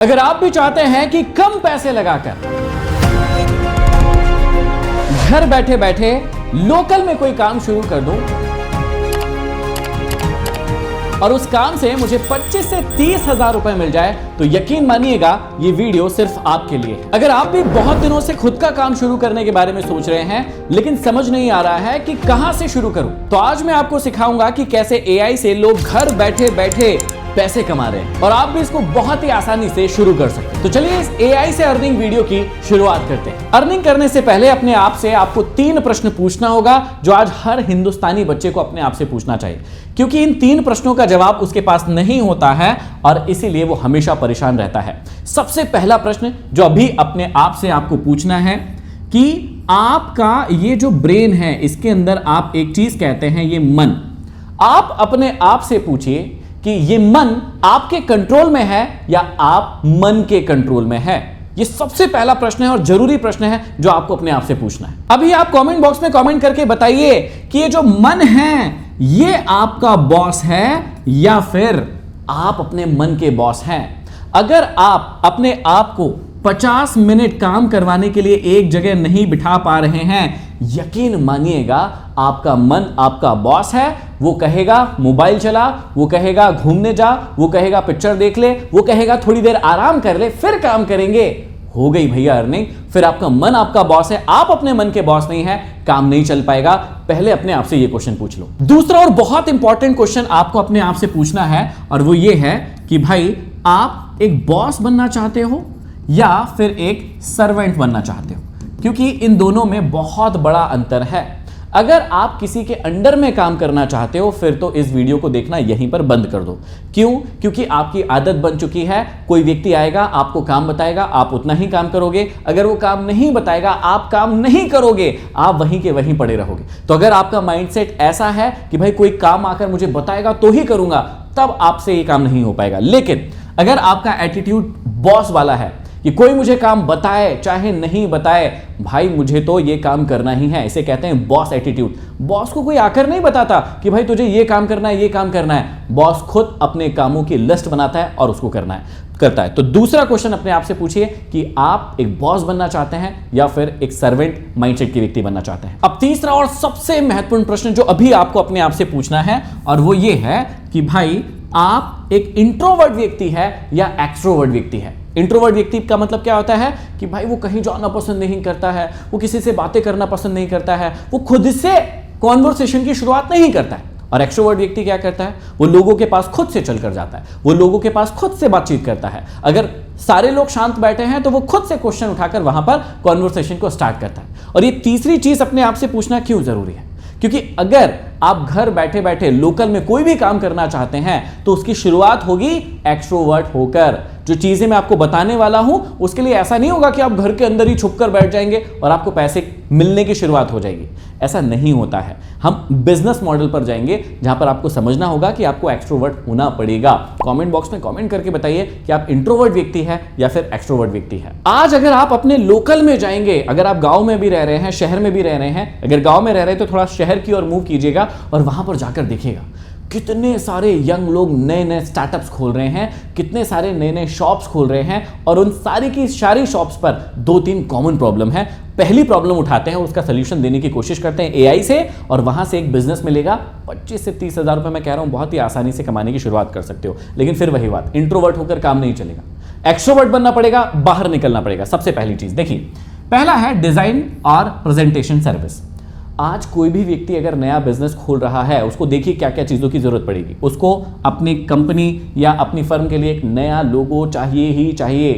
अगर आप भी चाहते हैं कि कम पैसे लगाकर घर बैठे बैठे लोकल में कोई काम शुरू कर दूं और उस काम से मुझे 25 से 30 हजार रुपए मिल जाए तो यकीन मानिएगा ये वीडियो सिर्फ आपके लिए है। अगर आप भी बहुत दिनों से खुद का काम शुरू करने के बारे में सोच रहे हैं लेकिन समझ नहीं आ रहा है कि कहां से शुरू करूं, तो आज मैं आपको सिखाऊंगा कि कैसे एआई से लोग घर बैठे बैठे पैसे कमा रहे हैं और आप भी इसको बहुत ही आसानी से शुरू कर सकते हैं। तो चलिए इस एआई से अर्निंग वीडियो की शुरुआत करते हैं। अर्निंग करने से पहले अपने आप से आपको 3 प्रश्न पूछना होगा जो आज हर हिंदुस्तानी बच्चे को अपने आप से पूछना चाहिए, क्योंकि इन 3 प्रश्नों का जवाब उसके पास नहीं होता है और इसीलिए वो हमेशा परेशान रहता है। सबसे पहला प्रश्न जो अभी अपने आप से आपको पूछना है कि आपका ये जो ब्रेन है इसके अंदर आप एक चीज कहते हैं ये मन। आप अपने आप से पूछिए कि ये मन आपके कंट्रोल में है या आप मन के कंट्रोल में है। ये सबसे पहला प्रश्न है और जरूरी प्रश्न है जो आपको अपने आप से पूछना है। अभी आप कमेंट बॉक्स में कमेंट करके बताइए कि ये जो मन है ये आपका बॉस है या फिर आप अपने मन के बॉस हैं। अगर आप अपने आप को 50 मिनट काम करवाने के लिए एक जगह नहीं बिठा पा रहे हैं, यकीन मानिएगा आपका मन आपका बॉस है। वो कहेगा मोबाइल चला, वो कहेगा घूमने जा, वो कहेगा पिक्चर देख ले, वो कहेगा थोड़ी देर आराम कर ले फिर काम करेंगे। हो गई भैया अर्निंग। फिर आपका मन आपका बॉस है, आप अपने मन के बॉस नहीं है, काम नहीं चल पाएगा। पहले अपने आप से ये क्वेश्चन पूछ लो। दूसरा और बहुत इंपॉर्टेंट क्वेश्चन आपको अपने आप से पूछना है और वो ये है कि भाई आप एक बॉस बनना चाहते हो या फिर एक सर्वेंट बनना चाहते हो, क्योंकि इन दोनों में बहुत बड़ा अंतर है। अगर आप किसी के अंडर में काम करना चाहते हो फिर तो इस वीडियो को देखना यहीं पर बंद कर दो। क्यों? क्योंकि आपकी आदत बन चुकी है, कोई व्यक्ति आएगा आपको काम बताएगा, आप उतना ही काम करोगे। अगर वो काम नहीं बताएगा आप काम नहीं करोगे, आप वहीं के वहीं पड़े रहोगे। तो अगर आपका माइंडसेट ऐसा है कि भाई कोई काम आकर मुझे बताएगा तो ही करूंगा, तब आपसे ये काम नहीं हो पाएगा। लेकिन अगर आपका एटीट्यूड बॉस वाला है कि कोई मुझे काम बताए चाहे नहीं बताए, भाई मुझे तो ये काम करना ही है, इसे कहते हैं बॉस एटीट्यूड। बॉस को कोई आकर नहीं बताता कि भाई तुझे ये काम करना है, ये काम करना है। बॉस खुद अपने कामों की लिस्ट बनाता है और उसको करता है। तो दूसरा क्वेश्चन अपने आप से पूछिए कि आप एक बॉस बनना चाहते हैं या फिर एक सर्वेंट माइंडसेट के व्यक्ति बनना चाहते हैं। अब तीसरा और सबसे महत्वपूर्ण प्रश्न जो अभी आपको अपने आप से पूछना है और वो ये है कि भाई आप एक इंट्रोवर्ट व्यक्ति है या एक्सट्रोवर्ट व्यक्ति है। इंट्रोवर्ट व्यक्ति का मतलब क्या होता है कि भाई वो कहीं जाना पसंद नहीं करता है, वो किसी से बातें करना पसंद नहीं करता है, वो खुद से कॉन्वर्सेशन की शुरुआत नहीं करता है। और एक्सट्रोवर्ट व्यक्ति क्या करता है, वो लोगों के पास खुद से चलकर जाता है, वो लोगों के पास खुद से बातचीत करता है। अगर सारे लोग शांत बैठे हैं तो वो खुद से क्वेश्चन उठाकर वहां पर कॉन्वर्सेशन को स्टार्ट करता है। और ये तीसरी चीज अपने आप से पूछना क्यों जरूरी है, क्योंकि अगर आप घर बैठे बैठे लोकल में कोई भी काम करना चाहते हैं तो उसकी शुरुआत होगी एक्सट्रोवर्ट होकर। जो चीजें मैं आपको बताने वाला हूं उसके लिए ऐसा नहीं होगा कि आप घर के अंदर ही छुपकर बैठ जाएंगे और आपको पैसे मिलने की शुरुआत हो जाएगी। ऐसा नहीं होता है। हम बिजनेस मॉडल पर जाएंगे जहां पर आपको समझना होगा कि आपको एक्सट्रोवर्ट होना पड़ेगा। कमेंट बॉक्स में कमेंट करके बताइए कि आप इंट्रोवर्ट व्यक्ति है या फिर एक्सट्रोवर्ट व्यक्ति है। आज अगर आप अपने लोकल में जाएंगे, अगर आप गांव में भी रह रहे हैं, शहर में भी रह रहे हैं, अगर गांव में रह रहे हैं तो थोड़ा शहर की ओर मूव कीजिएगा और वहां पर जाकर देखिएगा कितने सारे यंग लोग नए नए स्टार्टअप्स खोल रहे हैं, कितने सारे नए नए शॉप्स खोल रहे हैं और उन सारी की सारी शॉप्स पर 2-3 कॉमन प्रॉब्लम है। पहली प्रॉब्लम उठाते हैं, उसका सोल्यूशन देने की कोशिश करते हैं एआई से और वहां से एक बिजनेस मिलेगा 25 से 30 हजार रुपए। मैं कह रहा हूं बहुत ही आसानी से कमाने की शुरुआत कर सकते हो। लेकिन फिर वही बात, इंट्रोवर्ट होकर काम नहीं चलेगा, एक्सट्रोवर्ट बनना पड़ेगा, बाहर निकलना पड़ेगा। सबसे पहली चीज देखिए, पहला है डिजाइन और प्रेजेंटेशन सर्विस। आज कोई भी व्यक्ति अगर नया बिजनेस खोल रहा है उसको देखिए क्या क्या चीज़ों की जरूरत पड़ेगी। उसको अपनी कंपनी या अपनी फर्म के लिए एक नया लोगो चाहिए ही चाहिए।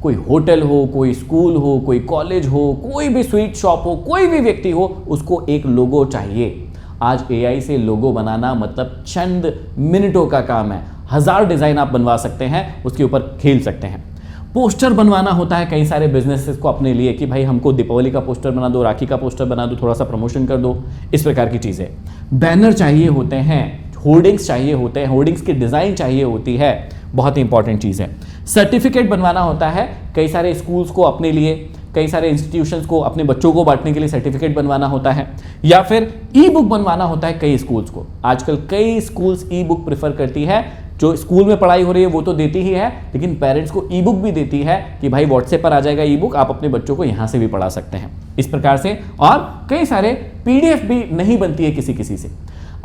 कोई होटल हो, कोई स्कूल हो, कोई कॉलेज हो, कोई भी स्वीट शॉप हो, कोई भी व्यक्ति हो, उसको एक लोगो चाहिए। आज एआई से लोगो बनाना मतलब चंद मिनटों का काम है। 1000 डिज़ाइन आप बनवा सकते हैं, उसके ऊपर खेल सकते हैं। पोस्टर बनवाना होता है कई सारे बिजनेसेस को अपने लिए कि भाई हमको दीपावली का पोस्टर बना दो, राखी का पोस्टर बना दो, थोड़ा सा प्रमोशन कर दो, इस प्रकार की चीज़ें। बैनर चाहिए होते हैं, होर्डिंग्स चाहिए होते हैं, होर्डिंग्स की डिज़ाइन चाहिए होती है, बहुत ही इंपॉर्टेंट चीज़ है। सर्टिफिकेट बनवाना होता है कई सारे स्कूल्स को अपने लिए, कई सारे इंस्टीट्यूशंस को अपने बच्चों को बांटने के लिए सर्टिफिकेट बनवाना होता है, या फिर ई बुक बनवाना होता है कई स्कूल्स को। आजकल कई स्कूल्स ई बुक प्रेफर करती है जो स्कूल में पढ़ाई हो रही है वो तो देती ही है, लेकिन पेरेंट्स को ई बुक भी देती है कि भाई व्हाट्सएप पर आ जाएगा ई बुक, आप अपने बच्चों को यहाँ से भी पढ़ा सकते हैं इस प्रकार से। और कई सारे पीडीएफ भी नहीं बनती है किसी किसी से।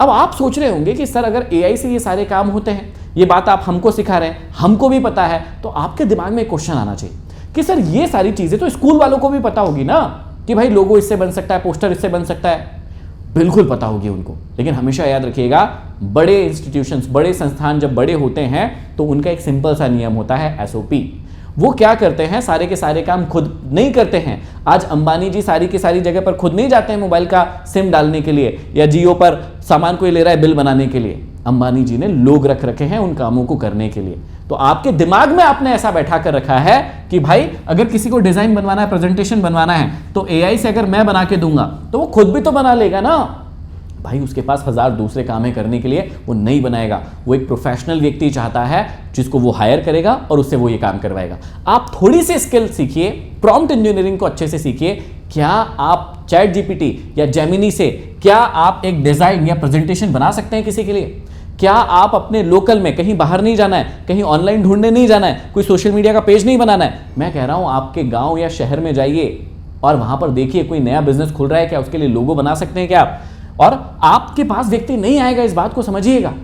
अब आप सोच रहे होंगे कि सर अगर एआई से ये सारे काम होते हैं, ये बात आप हमको सिखा रहे हैं, हमको भी पता है, तो आपके दिमाग में एक क्वेश्चन आना चाहिए कि सर ये सारी चीजें तो स्कूल वालों को भी पता होगी ना कि भाई लोगो इससे बन सकता है, पोस्टर इससे बन सकता है, बिल्कुल पता होगी उनको। लेकिन हमेशा याद रखिएगा, बड़े इंस्टीट्यूशंस, बड़े संस्थान जब बड़े होते हैं तो उनका एक सिंपल सा नियम होता है, एसओपी। वो क्या करते हैं, सारे के सारे काम खुद नहीं करते हैं। आज अंबानी जी सारी की सारी जगह पर खुद नहीं जाते हैं मोबाइल का सिम डालने के लिए, या जियो पर सामान कोई ले रहा है बिल बनाने के लिए। अंबानी जी ने लोग रख रखे हैं उन कामों को करने के लिए। तो आपके दिमाग में आपने ऐसा बैठा कर रखा है कि भाई अगर किसी को डिजाइन बनवाना है, प्रेजेंटेशन बनवाना है, तो एआई से अगर मैं बना के दूंगा तो वो खुद भी तो बना लेगा ना। भाई उसके पास 1000 दूसरे काम है करने के लिए, वो नहीं बनाएगा। वो एक प्रोफेशनल व्यक्ति चाहता है जिसको वो हायर करेगा और उससे वो ये काम करवाएगा। आप थोड़ी सी स्किल सीखिए, प्रॉम्प्ट इंजीनियरिंग को अच्छे से सीखिए। क्या आप चैट जीपीटी या जेमिनी से क्या आप एक डिजाइन या प्रेजेंटेशन बना सकते हैं किसी के लिए? क्या आप अपने लोकल में, कहीं बाहर नहीं जाना है, कहीं ऑनलाइन ढूंढने नहीं जाना है, कोई सोशल मीडिया का पेज नहीं बनाना है, मैं कह रहा हूं आपके गांव या शहर में जाइए और वहां पर देखिए कोई नया बिजनेस खुल रहा है क्या, उसके लिए लोगो बना सकते हैं क्या आप? और आपके पास व्यक्ति नहीं आएगा, इस बात को समझिएगा।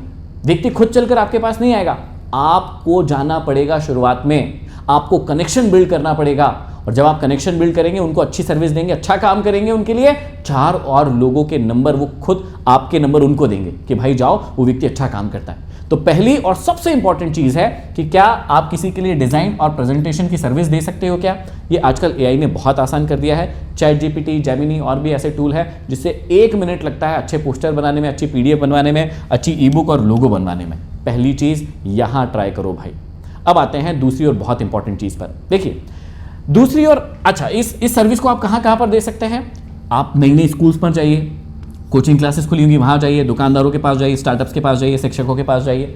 व्यक्ति खुद चलकर आपके पास नहीं आएगा, आपको जाना पड़ेगा। शुरुआत में आपको कनेक्शन बिल्ड करना पड़ेगा, और जब आप कनेक्शन बिल्ड करेंगे, उनको अच्छी सर्विस देंगे, अच्छा काम करेंगे उनके लिए, 4 और लोगों के नंबर वो खुद आपके नंबर उनको देंगे कि भाई जाओ, वो व्यक्ति अच्छा काम करता है। तो पहली और सबसे इंपॉर्टेंट चीज है कि क्या आप किसी के लिए डिजाइन और प्रेजेंटेशन की सर्विस दे सकते हो क्या? ये आजकल एआई ने बहुत आसान कर दिया है। चैट जीपीटी, जेमिनी और भी ऐसे टूल है जिससे 1 मिनट लगता है अच्छे पोस्टर बनाने में, अच्छी पीडीएफ बनवाने में, अच्छी ई बुक और लोगो बनवाने में। पहली चीज यहां ट्राई करो भाई। अब आते हैं दूसरी और बहुत इंपॉर्टेंट चीज पर। देखिए दूसरी और, अच्छा, इस सर्विस को आप कहां पर दे सकते हैं? आप नई नई स्कूल्स पर जाइए, कोचिंग क्लासेस खुली होंगी वहां जाइए, दुकानदारों के पास जाइए, स्टार्टअप्स के पास जाइए, शिक्षकों के पास जाइए।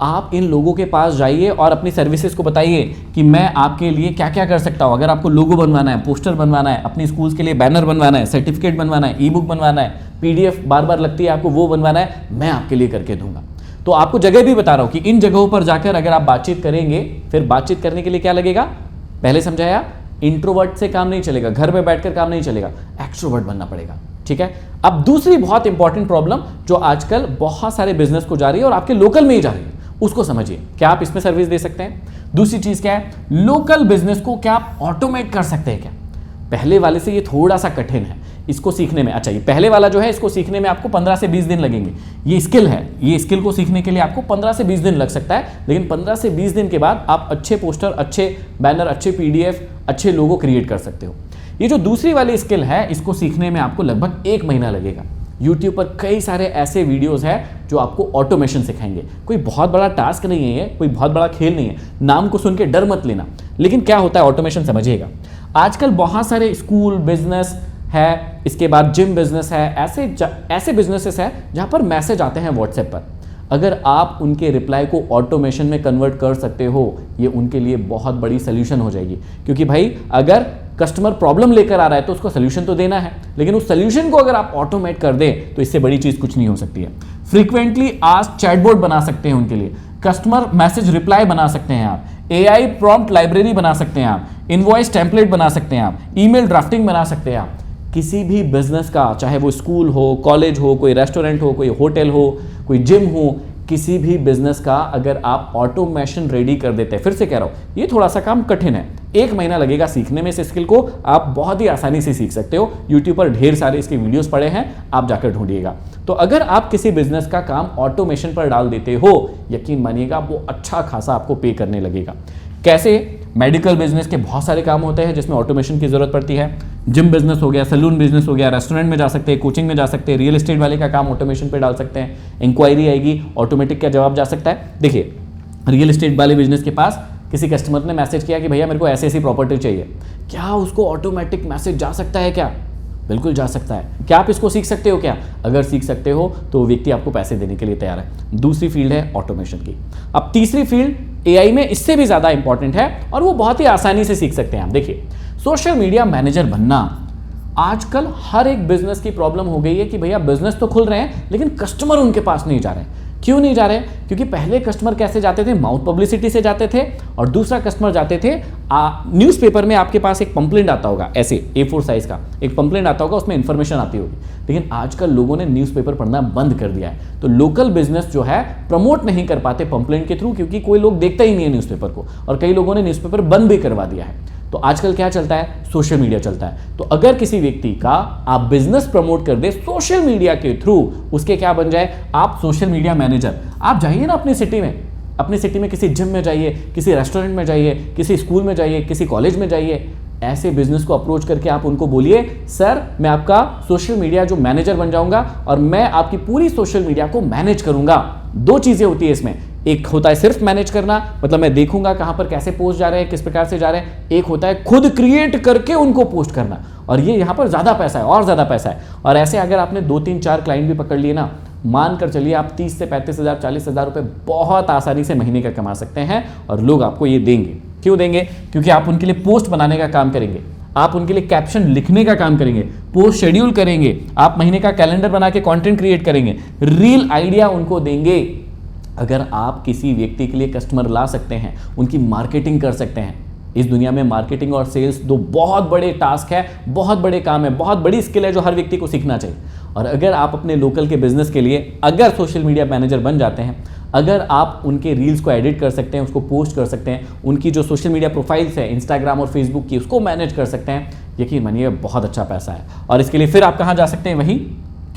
आप इन लोगों के पास जाइए और अपनी सर्विसेज को बताइए कि मैं आपके लिए क्या क्या कर सकता हूं। अगर आपको लोगो बनवाना है, पोस्टर बनवाना है, अपनी स्कूल्स के लिए बैनर बनवाना है, सर्टिफिकेट बनवाना है, ई बुक बनवाना है, पीडीएफ बार बार लगती है आपको, वो बनवाना है, मैं आपके लिए करके दूंगा। तो आपको जगह भी बता रहा हूं कि इन जगहों पर जाकर अगर आप बातचीत करेंगे, फिर बातचीत करने के लिए क्या लगेगा, पहले समझाया, इंट्रोवर्ट से काम नहीं चलेगा, घर में बैठकर काम नहीं चलेगा, एक्सट्रोवर्ट बनना पड़ेगा। ठीक है। अब दूसरी बहुत इंपॉर्टेंट प्रॉब्लम जो आजकल बहुत सारे बिजनेस को जा रही है और आपके लोकल में ही जा रही है, उसको समझिए। क्या आप इसमें सर्विस दे सकते हैं? दूसरी चीज क्या है, लोकल बिजनेस को क्या आप ऑटोमेट कर सकते हैं क्या? पहले वाले से ये थोड़ा सा कठिन है इसको सीखने में। अच्छा, ये पहले वाला जो है इसको सीखने में आपको 15 से 20 दिन लगेंगे। ये स्किल है, ये स्किल को सीखने के लिए आपको 15 से 20 दिन लग सकता है, लेकिन 15 से 20 दिन के बाद आप अच्छे पोस्टर, अच्छे बैनर, अच्छे पीडीएफ, अच्छे लोगो क्रिएट कर सकते हो। ये जो दूसरी वाली स्किल है, इसको सीखने में आपको लगभग 1 महीना लगेगा। YouTube पर कई सारे ऐसे वीडियोस हैं जो आपको ऑटोमेशन सिखाएंगे। कोई बहुत बड़ा टास्क नहीं है, कोई बहुत बड़ा खेल नहीं है, नाम को सुन के डर मत लेना। लेकिन क्या होता है ऑटोमेशन, समझिएगा। आजकल बहुत सारे स्कूल बिजनेस है, इसके बाद जिम बिजनेस है, ऐसे बिजनेसेस है जहां पर मैसेज आते हैं व्हाट्सएप पर। अगर आप उनके रिप्लाई को ऑटोमेशन में कन्वर्ट कर सकते हो, ये उनके लिए बहुत बड़ी सोल्यूशन हो जाएगी। क्योंकि भाई अगर कस्टमर प्रॉब्लम लेकर आ रहा है तो उसको सोल्यूशन तो देना है, लेकिन उस सोल्यूशन को अगर आप ऑटोमेट कर दें तो इससे बड़ी चीज कुछ नहीं हो सकती है। फ्रीक्वेंटली आस्क्ड चैटबॉट बना सकते हैं उनके लिए, कस्टमर मैसेज रिप्लाई बना सकते हैं आप, एआई प्रॉम्प्ट लाइब्रेरी बना सकते हैं आप, इनवॉइस टेम्पलेट बना सकते हैं आप, ईमेल ड्राफ्टिंग बना सकते हैं आप। किसी भी बिजनेस का, चाहे वो स्कूल हो, कॉलेज हो, कोई रेस्टोरेंट हो, कोई होटल हो, कोई जिम हो, किसी भी बिजनेस का अगर आप ऑटोमेशन रेडी कर देते हैं, फिर से कह रहा हूं ये थोड़ा सा काम कठिन है, 1 महीना लगेगा सीखने में। इस स्किल को आप बहुत ही आसानी से सीख सकते हो। यूट्यूब पर ढेर सारे इसके वीडियोस पड़े हैं, आप जाकर ढूंढिएगा। तो अगर आप किसी बिजनेस का काम ऑटोमेशन पर डाल देते हो, यकीन मानिएगा वो अच्छा खासा आपको पे करने लगेगा। कैसे? मेडिकल बिजनेस के बहुत सारे काम होते हैं जिसमें ऑटोमेशन की जरूरत पड़ती है। जिम बिजनेस हो गया, सैलून बिजनेस हो गया, रेस्टोरेंट में जा सकते हैं, कोचिंग में जा सकते हैं, रियल एस्टेट वाले का काम ऑटोमेशन पे डाल सकते हैं। इंक्वायरी आएगी, ऑटोमेटिक का जवाब जा सकता है। देखिए, रियल एस्टेट वाले बिजनेस के पास किसी कस्टमर ने मैसेज किया कि भैया मेरे को ऐसी ऐसी प्रॉपर्टी चाहिए, क्या उसको ऑटोमेटिक मैसेज जा सकता है क्या? बिल्कुल जा सकता है। क्या आप इसको सीख सकते हो क्या? अगर सीख सकते हो तो व्यक्ति आपको पैसे देने के लिए तैयार है। दूसरी फील्ड है ऑटोमेशन की। अब तीसरी फील्ड एआई में इससे भी ज्यादा इंपॉर्टेंट है और वो बहुत ही आसानी से सीख सकते हैं आप। देखिए, सोशल मीडिया मैनेजर बनना आजकल हर एक बिजनेस की प्रॉब्लम हो गई है कि भैया बिजनेस तो खुल रहे हैं लेकिन कस्टमर उनके पास नहीं जा रहे हैं। क्यों नहीं जा रहे? क्योंकि पहले कस्टमर कैसे जाते थे? माउथ पब्लिसिटी से जाते थे, और दूसरा कस्टमर जाते थे न्यूज़पेपर में आपके पास एक पंपलेट आता होगा, ऐसे A4 साइज का एक पंपलेट आता होगा, उसमें इंफॉर्मेशन आती होगी। लेकिन आजकल लोगों ने न्यूज़पेपर पढ़ना बंद कर दिया है, तो लोकल बिजनेस जो है प्रमोट नहीं कर पाते पंपलेट के थ्रू, क्योंकि कोई लोग देखता ही नहीं है न्यूज़पेपर को, और कई लोगों ने न्यूज़पेपर बंद भी करवा दिया है। तो आजकल क्या चलता है? सोशल मीडिया चलता है। तो अगर किसी व्यक्ति का आप बिजनेस प्रमोट कर दे सोशल मीडिया के थ्रू, उसके क्या बन जाए? आप सोशल मीडिया मैनेजर। आप जाइए ना अपनी सिटी में किसी जिम में जाइए, किसी रेस्टोरेंट में जाइए, किसी स्कूल में जाइए, किसी कॉलेज में जाइए, ऐसे बिजनेस को अप्रोच करके आप उनको बोलिए, सर मैं आपका सोशल मीडिया जो मैनेजर बन जाऊंगा और मैं आपकी पूरी सोशल मीडिया को मैनेज करूंगा। दो चीजें होती है इसमें, एक होता है सिर्फ मैनेज करना, मतलब मैं देखूंगा कहां पर कैसे पोस्ट जा रहे हैं, किस प्रकार से जा रहे हैं। एक होता है खुद क्रिएट करके उनको पोस्ट करना, और ये यहां पर ज्यादा पैसा है, और ज्यादा पैसा है। और ऐसे अगर आपने 2-3-4 क्लाइंट भी पकड़ लिए ना, मानकर चलिए आप 30 से 35 हज़ार 40 हज़ार रुपए बहुत आसानी से महीने का कमा सकते हैं, और लोग आपको ये देंगे। क्यों देंगे? क्योंकि आप उनके लिए पोस्ट बनाने का काम करेंगे, आप उनके लिए कैप्शन लिखने का काम करेंगे, पोस्ट शेड्यूल करेंगे, आप महीने का कैलेंडर बना के कंटेंट क्रिएट करेंगे, रील आइडिया उनको देंगे। अगर आप किसी व्यक्ति के लिए कस्टमर ला सकते हैं, उनकी मार्केटिंग कर सकते हैं। इस दुनिया में मार्केटिंग और सेल्स दो बहुत बड़े टास्क है, बहुत बड़े काम है, बहुत बड़ी स्किल है जो हर व्यक्ति को सीखना चाहिए। और अगर आप अपने लोकल के बिजनेस के लिए अगर सोशल मीडिया मैनेजर बन जाते हैं, अगर आप उनके रील्स को एडिट कर सकते हैं, उसको पोस्ट कर सकते हैं, उनकी जो सोशल मीडिया प्रोफाइल्स है इंस्टाग्राम और फेसबुक की, उसको मैनेज कर सकते हैं, यकीन मानिए बहुत अच्छा पैसा है। और इसके लिए फिर आप कहाँ जा सकते हैं? वही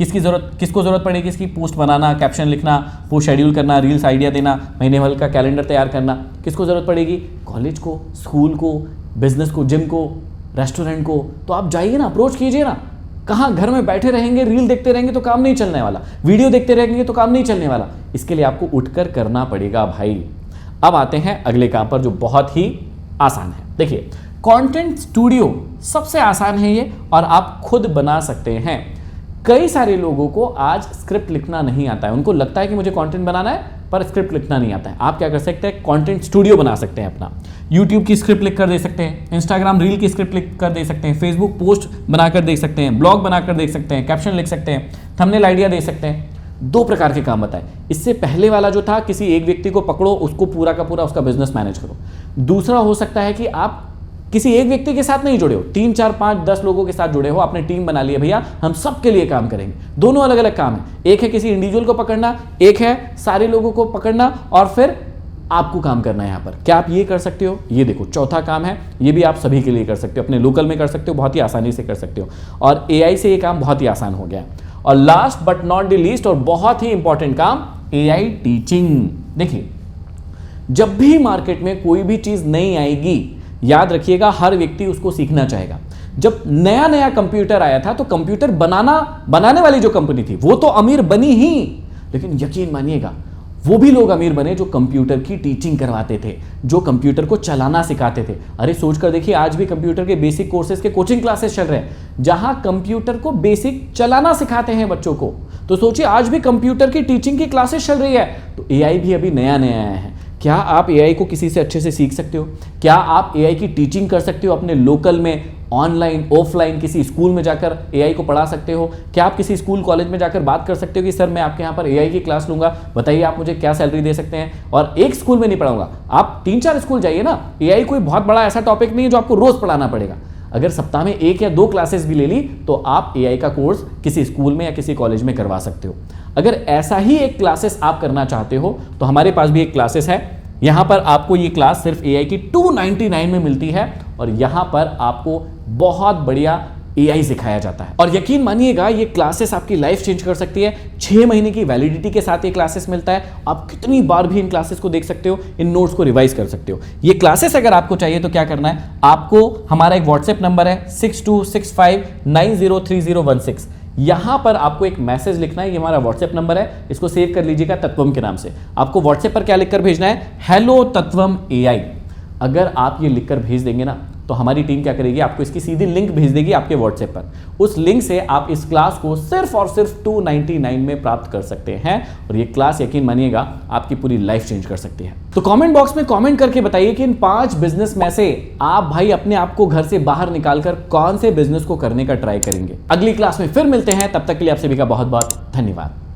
किसको जरूरत पड़ेगी इसकी? पोस्ट बनाना, कैप्शन लिखना, पोस्ट शेड्यूल करना, रील्स आइडिया देना, महीने भर का कैलेंडर तैयार करना। किसको जरूरत पड़ेगी? कॉलेज को, स्कूल को, बिजनेस को, जिम को, रेस्टोरेंट को। तो आप जाइए ना, अप्रोच कीजिए ना। कहाँ घर में बैठे रहेंगे, रील देखते रहेंगे तो काम नहीं चलने वाला, वीडियो देखते रहेंगे तो काम नहीं चलने वाला। इसके लिए आपको उठकर करना पड़ेगा भाई। अब आते हैं अगले काम पर जो बहुत ही आसान है। देखिए, कंटेंट स्टूडियो सबसे आसान है ये, और आप खुद बना सकते हैं। कई सारे लोगों को आज स्क्रिप्ट लिखना नहीं आता है, उनको लगता है कि मुझे कंटेंट बनाना है पर स्क्रिप्ट लिखना नहीं आता है। आप क्या कर सकते हैं? कंटेंट स्टूडियो बना सकते हैं अपना। यूट्यूब की स्क्रिप्ट लिख कर दे सकते हैं, इंस्टाग्राम रील की स्क्रिप्ट लिख कर दे सकते हैं, फेसबुक पोस्ट बनाकर दे सकते हैं, ब्लॉग बनाकर दे सकते हैं, कैप्शन लिख सकते हैं, थंबनेल आइडिया दे सकते हैं। 2 प्रकार के काम बताए। इससे पहले वाला जो था, किसी एक व्यक्ति को पकड़ो, उसको पूरा का पूरा उसका बिजनेस मैनेज करो। दूसरा हो सकता है कि आप किसी एक व्यक्ति के साथ नहीं जुड़े हो, 3, 4, 5, 10 लोगों के साथ जुड़े हो, आपने टीम बना ली है, भैया हम सबके लिए काम करेंगे। दोनों अलग अलग काम है, एक है किसी इंडिविजुअल को पकड़ना, एक है सारे लोगों को पकड़ना, और फिर आपको काम करना है यहाँ पर। क्या आप ये कर सकते हो? ये देखो, चौथा काम है, ये भी आप सभी के लिए कर सकते हो, अपने लोकल में कर सकते हो, बहुत ही आसानी से कर सकते हो, और AI से ये काम बहुत ही आसान हो गया है। और last but not the least, और बहुत ही इंपॉर्टेंट काम, AI टीचिंग। देखिए, जब भी मार्केट में कोई भी चीज नई आएगी, याद रखिएगा हर व्यक्ति उसको सीखना चाहेगा। जब नया नया कंप्यूटर आया था तो कंप्यूटर बनाने वाली जो कंपनी थी वो तो अमीर बनी ही, लेकिन यकीन मानिएगा वो भी लोग अमीर बने जो कंप्यूटर की टीचिंग करवाते थे, जो कंप्यूटर को चलाना सिखाते थे। अरे सोच कर देखिए, आज भी कंप्यूटर के बेसिक कोर्सेज के कोचिंग क्लासेस चल रहे हैं जहां कंप्यूटर को बेसिक चलाना सिखाते हैं बच्चों को। तो सोचिए, आज भी कंप्यूटर की टीचिंग की क्लासेस चल रही है। तो AI भी अभी नया नया आया है। क्या आप AI को किसी से अच्छे से सीख सकते हो? क्या आप AI की टीचिंग कर सकते हो अपने लोकल में, ऑनलाइन, ऑफलाइन, किसी स्कूल में जाकर AI को पढ़ा सकते हो? क्या आप किसी स्कूल कॉलेज में जाकर बात कर सकते हो कि सर मैं आपके यहाँ पर AI की क्लास लूंगा, बताइए आप मुझे क्या सैलरी दे सकते हैं? और एक स्कूल में नहीं पढ़ाऊंगा, आप 3-4 स्कूल जाइए ना। AI कोई बहुत बड़ा ऐसा टॉपिक नहीं है जो आपको रोज पढ़ाना पड़ेगा। अगर सप्ताह में 1 या 2 क्लासेस भी ले ली तो आप AI का कोर्स किसी स्कूल में या किसी कॉलेज में करवा सकते हो। अगर ऐसा ही एक क्लासेस आप करना चाहते हो तो हमारे पास भी एक क्लासेस है। यहां पर आपको ये क्लास सिर्फ AI की 299 में मिलती है, और यहां पर आपको बहुत बढ़िया AI सिखाया जाता है। और यकीन मानिएगा ये क्लासेस आपकी लाइफ चेंज कर सकती है। 6 महीने की वैलिडिटी के साथ ये क्लासेस मिलता है। आप कितनी बार भी इन क्लासेस को देख सकते हो, इन नोट्स को रिवाइज कर सकते हो। ये क्लासेस अगर आपको चाहिए तो क्या करना है, आपको हमारा एक व्हाट्सएप नंबर है 6265903016, यहां पर आपको एक मैसेज लिखना है। ये हमारा व्हाट्सएप नंबर है, इसको सेव कर लीजिएगा तत्वम के नाम से। आपको व्हाट्सएप पर क्या लिखकर भेजना है, हेलो तत्वम AI। अगर आप ये लिखकर भेज देंगे ना तो हमारी टीम क्या करेगी, आपको इसकी सीधी लिंक भेज देगी आपके व्हाट्सएप पर। उस लिंक से आप इस क्लास को सिर्फ और सिर्फ 299 में प्राप्त कर सकते हैं, और ये क्लास यकीन मानिएगा आपकी पूरी लाइफ चेंज कर सकती है। तो कमेंट बॉक्स में कमेंट करके बताइए कि इन 5 बिजनेस में से आप भाई अपने आप को घर से बाहर निकालकर कौन से बिजनेस को करने का ट्राई करेंगे। अगली क्लास में फिर मिलते हैं, तब तक के लिए आप सभी का बहुत बहुत धन्यवाद।